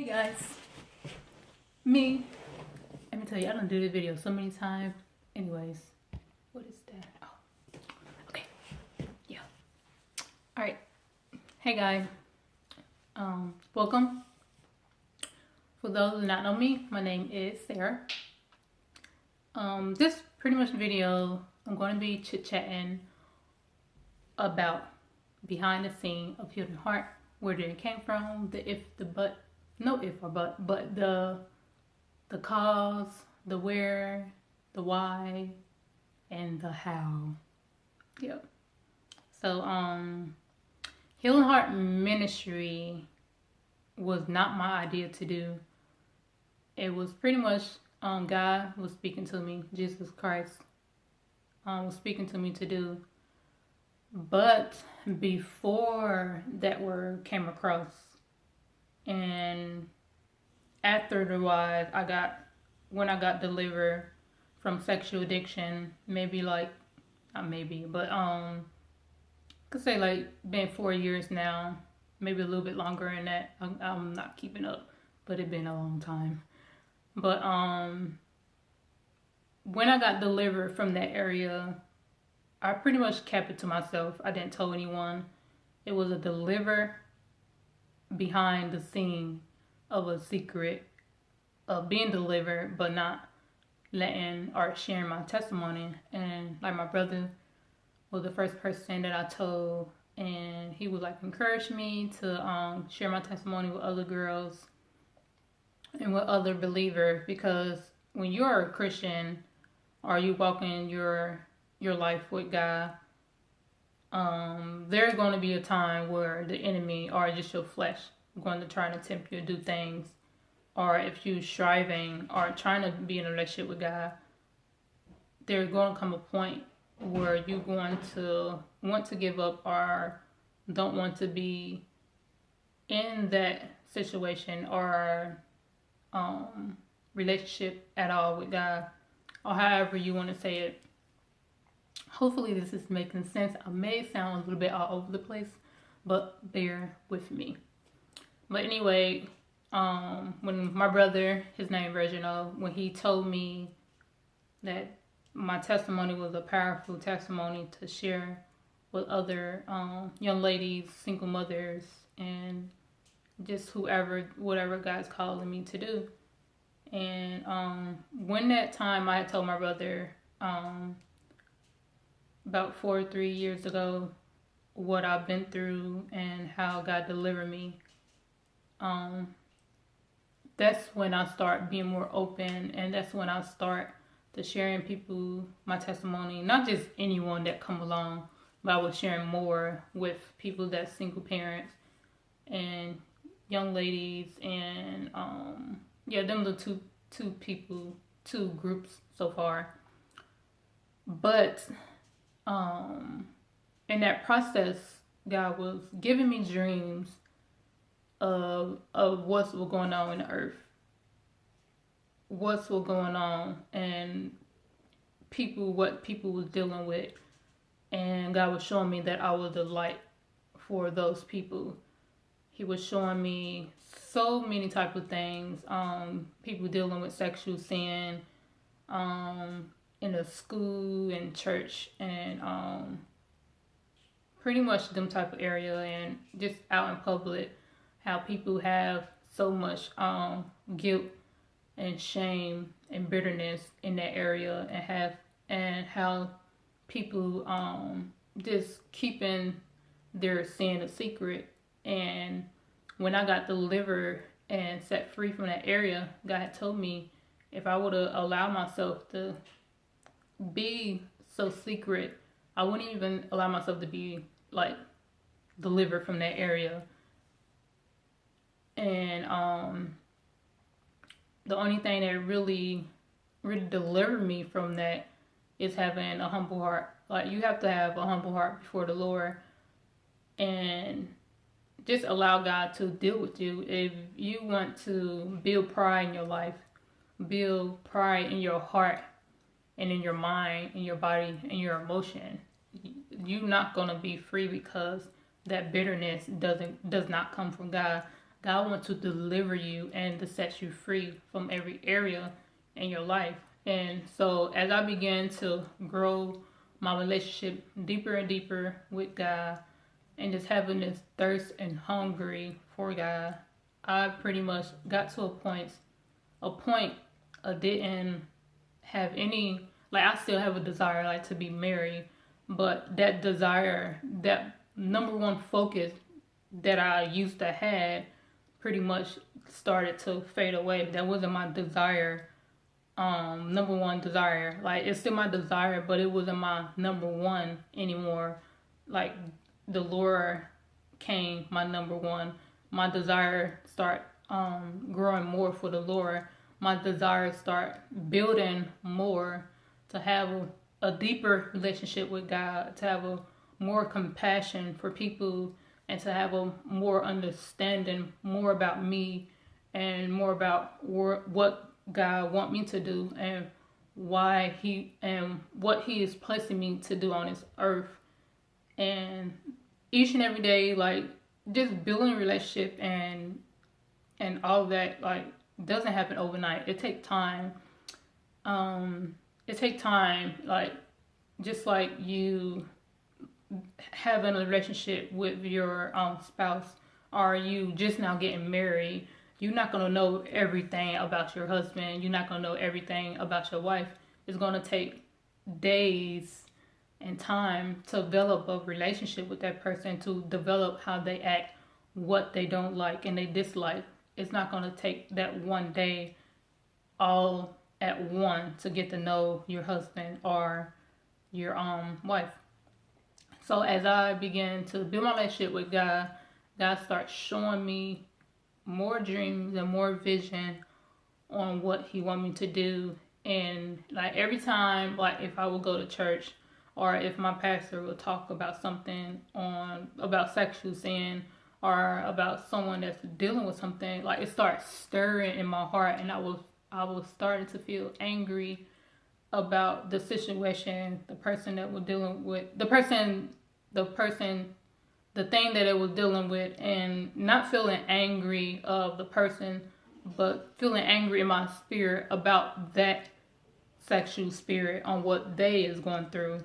Hey guys, me. Let me tell you, I don't do this video so many times. Anyways, what is that? Oh, okay, yeah. All right. Hey guys, welcome. For those who do not know me, my name is Sarah. This pretty much video, I'm going to be chit chatting about behind the scene of Healed Heart, where did it came from, the if, the but. No if or but the cause, the where, the why, and the how. Yep. So Healing Heart Ministry was not my idea to do. It was pretty much God was speaking to me, Jesus Christ was speaking to me to do. But before that word came across, and afterwards, when I got delivered from sexual addiction, maybe like, not maybe, but could say like been 4 years now, maybe a little bit longer than that. I'm not keeping up, but it's been a long time. But when I got delivered from that area, I pretty much kept it to myself. I didn't tell anyone. It was a deliver behind the scene of a secret of being delivered, but not letting or sharing my testimony. And like my brother was the first person that I told, and he would like encourage me to share my testimony with other girls and with other believers, because when you're a Christian or you walking your life with God, there's going to be a time where the enemy or just your flesh going to try to tempt you to do things, or if you're striving or trying to be in a relationship with God, there's going to come a point where you're going to want to give up or don't want to be in that situation or relationship at all with God, or however you want to say it. Hopefully this is making sense. I may sound a little bit all over the place, but bear with me. But anyway, when my brother, his name Reginald, when he told me that my testimony was a powerful testimony to share with other young ladies, single mothers, and just whatever God's calling me to do. And when that time I had told my brother about 3 years ago what I've been through and how God delivered me, that's when I start being more open, and that's when I start to sharing people my testimony, not just anyone that come along, but I was sharing more with people that's single parents and young ladies, and them the two groups so far. But in that process, God was giving me dreams of what's going on in the earth, what's going on, and what people was dealing with, and God was showing me that I was the light for those people. He was showing me so many type of things, people dealing with sexual sin, in a school and church, and pretty much them type of area, and just out in public, how people have so much guilt and shame and bitterness in that area, and how people just keeping their sin a secret. And when I got delivered and set free from that area, God had told me if I would have allowed myself to be so secret, I wouldn't even allow myself to be like delivered from that area. And the only thing that really delivered me from that is having a humble heart. Like, you have to have a humble heart before the Lord, and just allow God to deal with you. If you want to build pride in your life, build pride in your heart and in your mind, in your body, and your emotion, you're not gonna be free, because that bitterness does not come from God. God wants to deliver you and to set you free from every area in your life. And so as I began to grow my relationship deeper and deeper with God and just having this thirst and hungry for God, I pretty much got to a point I didn't have any, like I still have a desire like to be married, but that desire, that number one focus that I used to have pretty much started to fade away. That wasn't my desire, number one desire. Like it's still my desire, but it wasn't my number one anymore. Like the Lord came my number one. My desire start growing more for the Lord. My desire start building more to have a deeper relationship with God, to have a more compassion for people, and to have a more understanding more about me and more about what God want me to do and why he and what he is placing me to do on this earth. And each and every day, like just building a relationship and all that, like doesn't happen overnight. It takes time. It takes time, like just like you having a relationship with your spouse, or you just now getting married. You're not gonna know everything about your husband. You're not gonna know everything about your wife. It's gonna take days and time to develop a relationship with that person, to develop how they act, what they don't like and they dislike. It's not gonna take that one day all at one to get to know your husband or your wife. So as I began to build my relationship with God, God starts showing me more dreams and more vision on what he want me to do. And like every time, like if I would go to church or if my pastor would talk about something about sexual sin or about someone that's dealing with something, like it starts stirring in my heart, and I was starting to feel angry about the situation, the person that was dealing with, the thing that it was dealing with, and not feeling angry of the person, but feeling angry in my spirit about that sexual spirit on what they is going through.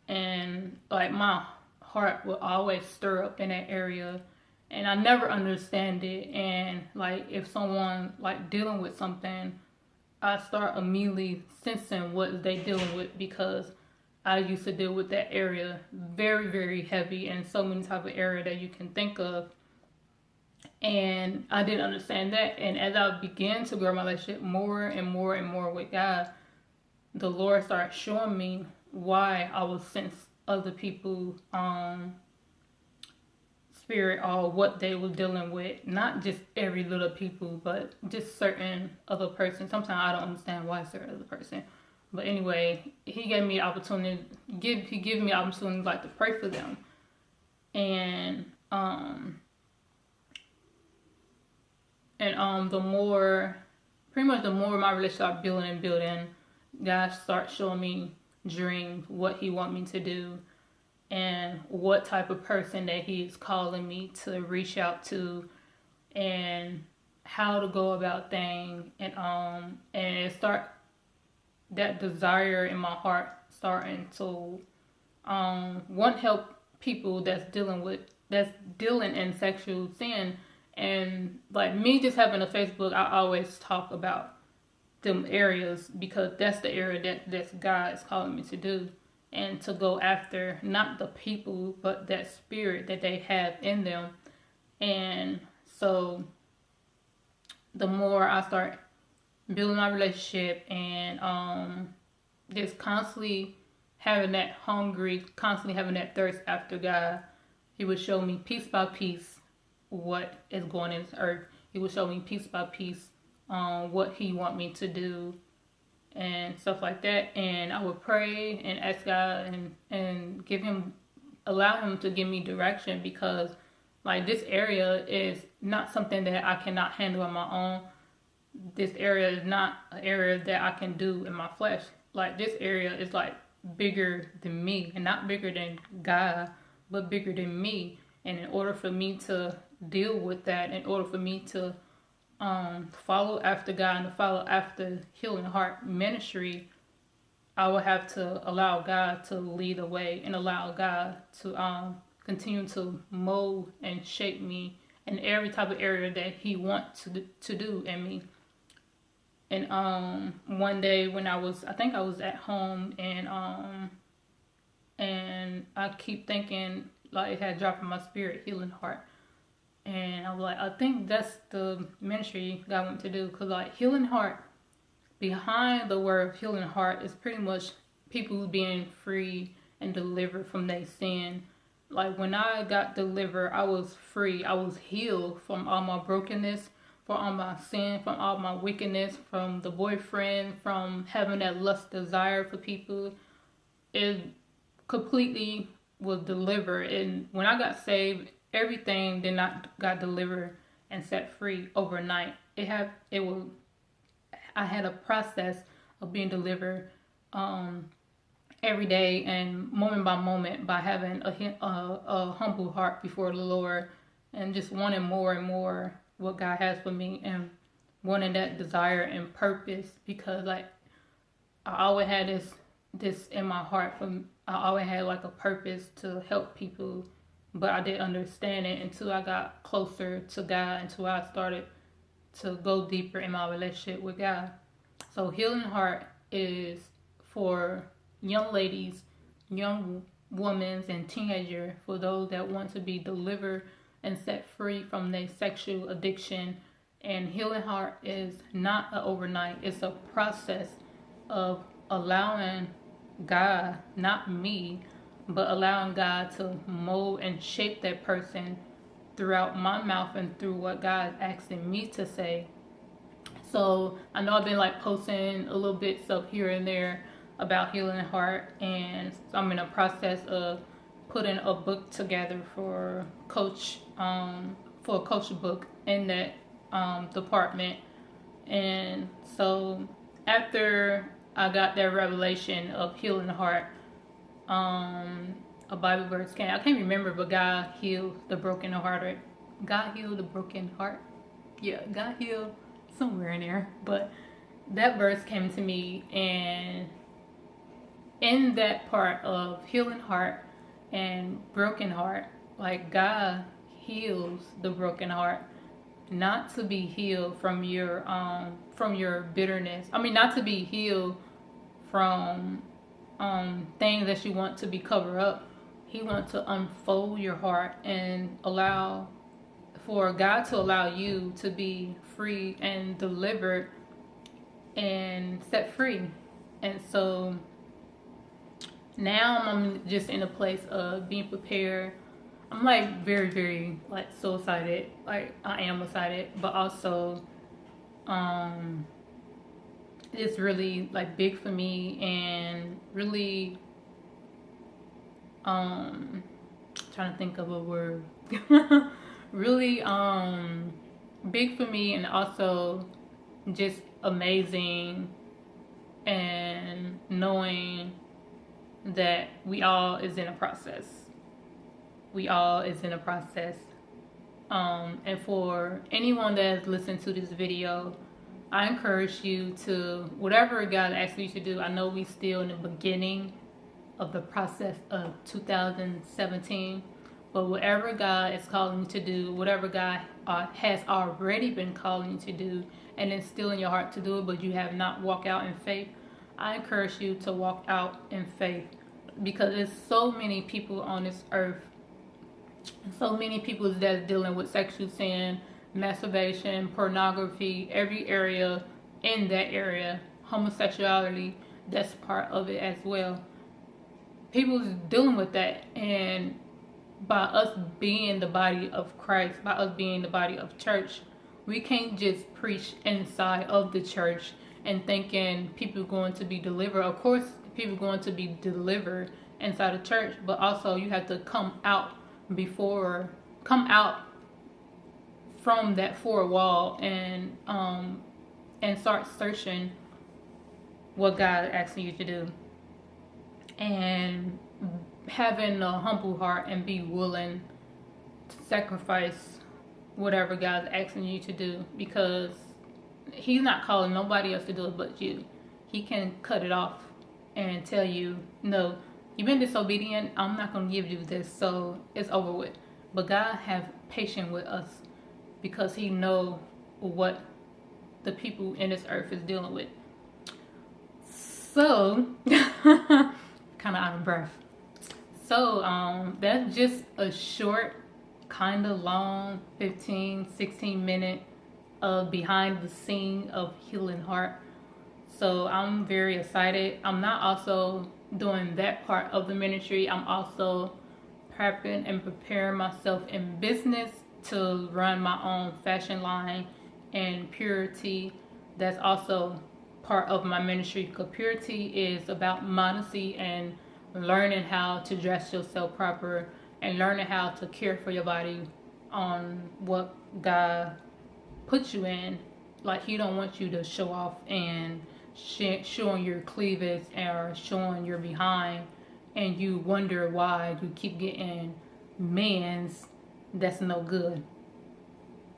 And like my heart will always stir up in that area, and I never understand it. And like if someone like dealing with something, I start immediately sensing what they dealing with, because I used to deal with that area very, very heavy, and so many type of area that you can think of. And I didn't understand that. And as I began to grow my relationship more and more and more with God, the Lord started showing me why I would sense other people spirit or what they were dealing with. Not just every little people, but just certain other person. Sometimes I don't understand why certain other person. But anyway, he gave me opportunity. He gave me opportunity like to pray for them, and the more, pretty much the more my relationship started building and building, God started showing me dreams, what he want me to do, and what type of person that he is calling me to reach out to, and how to go about things, and it start that desire in my heart starting to want help people that's dealing in sexual sin. And like me just having a Facebook, I always talk about them areas because that's the area that God is calling me to do, and to go after not the people but that spirit that they have in them. And so the more I start building my relationship and just constantly having that constantly having that thirst after God, he would show me piece by piece what is going in this earth. He would show me piece by piece what he want me to do and stuff like that. And I would pray and ask God and allow him to give me direction, because like this area is not something that I cannot handle on my own. This area is not an area that I can do in my flesh. Like this area is like bigger than me, and not bigger than God, but bigger than me. And in order for me to deal with that, in order for me to follow after God and to follow after Healing Heart Ministry, I will have to allow God to lead the way and allow God to continue to mold and shape me in every type of area that He wants to do in me. And one day when I think I was at home, and I keep thinking, like, it had dropped in my spirit, Healing Heart. And I was like, I think that's the ministry God wants to do, because like Healing Heart, behind the word Healing Heart is pretty much people being free and delivered from their sin. Like when I got delivered, I was free. I was healed from all my brokenness, from all my sin, from all my wickedness, from the boyfriend, from having that lust desire for people. It completely was delivered. And when I got saved, everything did not got delivered and set free overnight. I had a process of being delivered every day and moment by moment, by having a humble heart before the Lord and just wanting more and more what God has for me, and wanting that desire and purpose, because like I always had this in my heart. I always had like a purpose to help people, but I didn't understand it until I got closer to God, until I started to go deeper in my relationship with God. So Healing Heart is for young ladies, young women, and teenagers, for those that want to be delivered and set free from their sexual addiction. And Healing Heart is not an overnight. It's a process of allowing God, not me, but allowing God to mold and shape that person throughout my mouth and through what God is asking me to say. So I know I've been like posting a little bits of here and there about Healing Heart, and I'm in a process of putting a book together for coach, for a coach book in that department. And so after I got that revelation of Healing Heart, a Bible verse came. I can't remember, but God healed the brokenhearted. God healed the broken heart. Yeah, God healed somewhere in there. But that verse came to me, and in that part of Healing Heart and broken heart, like God heals the broken heart, not to be healed from your bitterness. I mean, not to be healed from things that you want to be covered up. He wants to unfold your heart and allow for God to allow you to be free and delivered and set free. And so now I'm just in a place of being prepared. I'm like very, very like so excited. Like I am excited, but also it's really like big for me, and really trying to think of a word. Really big for me, and also just amazing, and knowing that we all is in a process. We all is in a process. And for anyone that has listened to this video, I encourage you to, whatever God asks you to do. I know we still in the beginning of the process of 2017, but whatever God is calling you to do, whatever God has already been calling you to do, and it's still in your heart to do it, but you have not walked out in faith, I encourage you to walk out in faith, because there's so many people on this earth, so many people that's dealing with sexual sin, masturbation, pornography, every area in that area, homosexuality, that's part of it as well. People's dealing with that, and by us being the body of Christ, by us being the body of church, we can't just preach inside of the church and thinking people are going to be delivered. Of course, people are going to be delivered inside the church, but also you have to come out from that four wall and start searching what God is asking you to do, and having a humble heart and be willing sacrifice whatever God's asking you to do, because he's not calling nobody else to do it but you. He can cut it off and tell you, no, you've been disobedient, I'm not going to give you this, so it's over with. But God have patience with us because he know what the people in this earth is dealing with. So, kind of out of breath. So, that's just a short, kind of long 15-16 minute of behind the scene of Healing Heart. So I'm very excited. I'm not also doing that part of the ministry. I'm also prepping and preparing myself in business to run my own fashion line and Purity. That's also part of my ministry, because Purity is about modesty and learning how to dress yourself proper and learning how to care for your body on what God puts you in. Like, he don't want you to show off and showing your cleavage or showing your behind, and you wonder why you keep getting mans that's no good.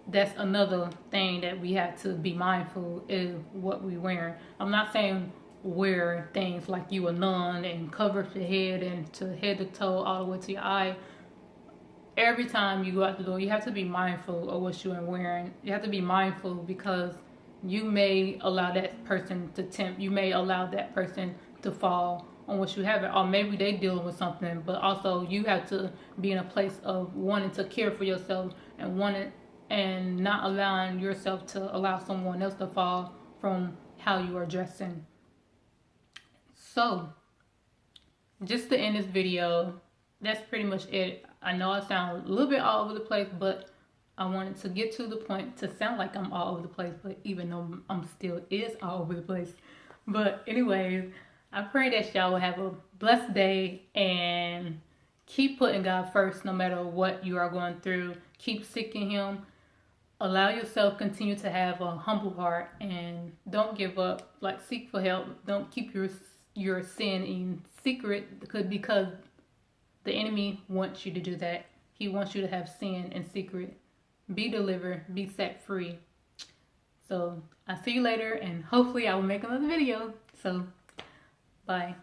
That's another thing that we have to be mindful is what we wearing. I'm not saying wear things like you a nun and cover your head and to head to toe all the way to your eye. Every time you go out the door, you have to be mindful of what you're wearing. You have to be mindful because you may allow that person to tempt. You may allow that person to fall on what you have, or maybe they dealing with something. But also, you have to be in a place of wanting to care for yourself and not allowing yourself to allow someone else to fall from how you are dressing. So, just to end this video, that's pretty much it. I know I sound a little bit all over the place, but I wanted to get to the point to sound like I'm all over the place, but even though I'm still is all over the place. But anyways, I pray that y'all will have a blessed day and keep putting God first no matter what you are going through. Keep seeking him. Allow yourself continue to have a humble heart and don't give up. Like, seek for help. Don't keep your sin in secret, because the enemy wants you to do that. He wants you to have sin in secret. Be delivered, be set free. So I'll see you later, and hopefully I will make another video. So bye.